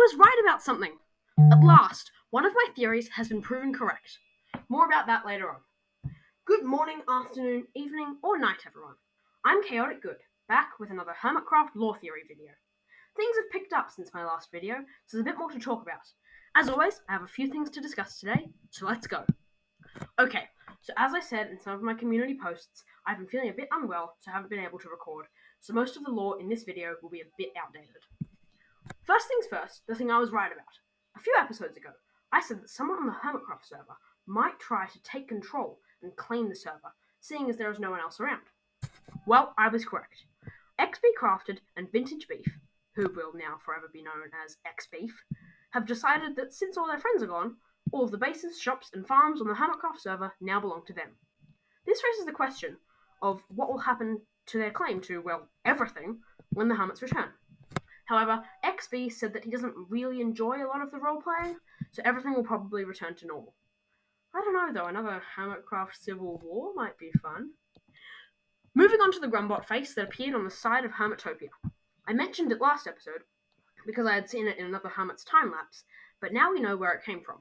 was right about something! At last, one of my theories has been proven correct. More about that later on. Good morning, afternoon, evening, or night, everyone. I'm Chaotic Good, back with another Hermitcraft lore theory video. Things have picked up since my last video, so there's a bit more to talk about. As always, I have a few things to discuss today, so let's go. Okay, so as I said in some of my community posts, I've been feeling a bit unwell, so I haven't been able to record, so most of the lore in this video will be a bit outdated. First things first, the thing I was right about. A few episodes ago, I said that someone on the Hermitcraft server might try to take control and claim the server, seeing as there is no one else around. Well, I was correct. XB Crafted and Vintage Beef, who will now forever be known as X Beef, have decided that since all their friends are gone, all of the bases, shops, and farms on the Hermitcraft server now belong to them. This raises the question of what will happen to their claim to, well, everything, when the Hermits return. However, XB said that he doesn't really enjoy a lot of the role-playing, so everything will probably return to normal. I don't know though, another Hermitcraft Civil War might be fun. Moving on to the Grumbot face that appeared on the side of Hermitopia. I mentioned it last episode, because I had seen it in another Hermit's time-lapse, but now we know where it came from.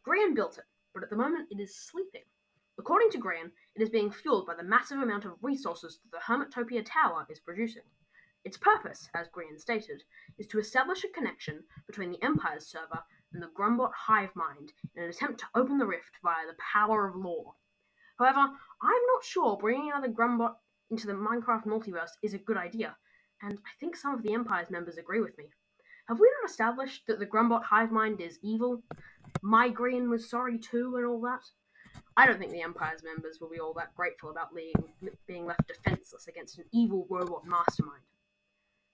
Grian built it, but at the moment it is sleeping. According to Grian, it is being fueled by the massive amount of resources that the Hermitopia Tower is producing. Its purpose, as Grian stated, is to establish a connection between the Empires server and the Grumbot hive mind in an attempt to open the rift via the power of lore. However, I'm not sure bringing another Grumbot into the Minecraft multiverse is a good idea, and I think some of the Empires members agree with me. Have we not established that the Grumbot hive mind is evil? My Grian was sorry too and all that? I don't think the Empires members will be all that grateful about being left defenseless against an evil robot mastermind.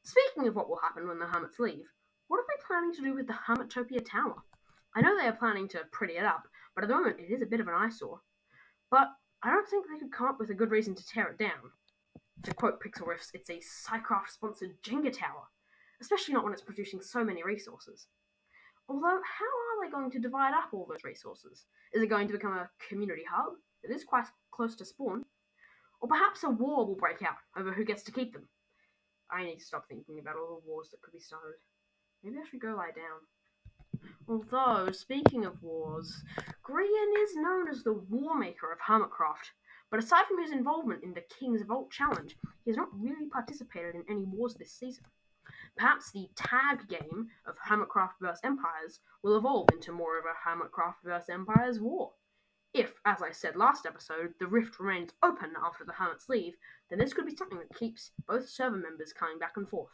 Speaking of what will happen when the Hermits leave, what are they planning to do with the Hermitopia Tower? I know they are planning to pretty it up, but at the moment it is a bit of an eyesore. But I don't think they could come up with a good reason to tear it down. To quote Pixel Riffs, it's a Psycraft-sponsored Jenga tower, especially not when it's producing so many resources. Although, how are they going to divide up all those resources? Is it going to become a community hub? It is quite close to spawn. Or perhaps a war will break out over who gets to keep them. I need to stop thinking about all the wars that could be started. Maybe I should go lie down. Although, speaking of wars, Grian is known as the war maker of Hermitcraft, but aside from his involvement in the King's Vault Challenge, he has not really participated in any wars this season. Perhaps the tag game of Hermitcraft vs Empires will evolve into more of a Hermitcraft vs Empires war. If, as I said last episode, the rift remains open after the Hermits leave, then this could be something that keeps both server members coming back and forth.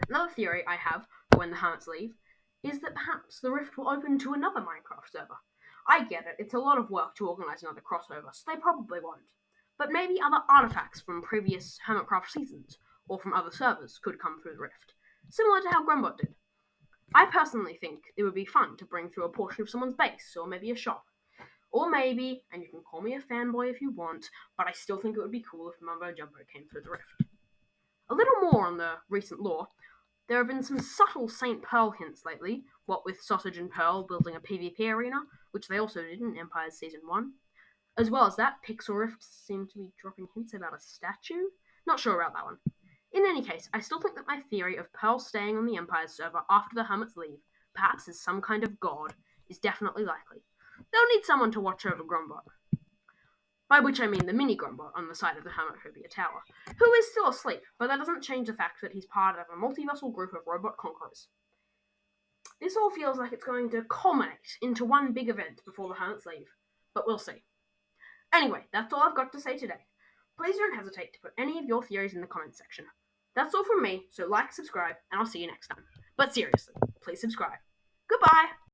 Another theory I have for when the Hermits leave is that perhaps the rift will open to another Minecraft server. I get it, it's a lot of work to organise another crossover, so they probably won't. But maybe other artifacts from previous Hermitcraft seasons, or from other servers, could come through the rift, similar to how Grumbot did. I personally think it would be fun to bring through a portion of someone's base, or maybe a shop. Or maybe, and you can call me a fanboy if you want, but I still think it would be cool if Mumbo Jumbo came through the rift. A little more on the recent lore. There have been some subtle St. Pearl hints lately, what with Sausage and Pearl building a PvP arena, which they also did in Empires Season 1. As well as that, Pixel Rift seemed to be dropping hints about a statue. Not sure about that one. In any case, I still think that my theory of Pearl staying on the Empires server after the Hermits leave, perhaps as some kind of god, is definitely likely. They'll need someone to watch over Grumbot. By which I mean the mini Grumbot on the side of the Hermitopia Tower, who is still asleep, but that doesn't change the fact that he's part of a multiversal group of robot conquerors. This all feels like it's going to culminate into one big event before the Hermits leave, but we'll see. Anyway, that's all I've got to say today. Please don't hesitate to put any of your theories in the comments section. That's all from me, so like, subscribe, and I'll see you next time. But seriously, please subscribe. Goodbye!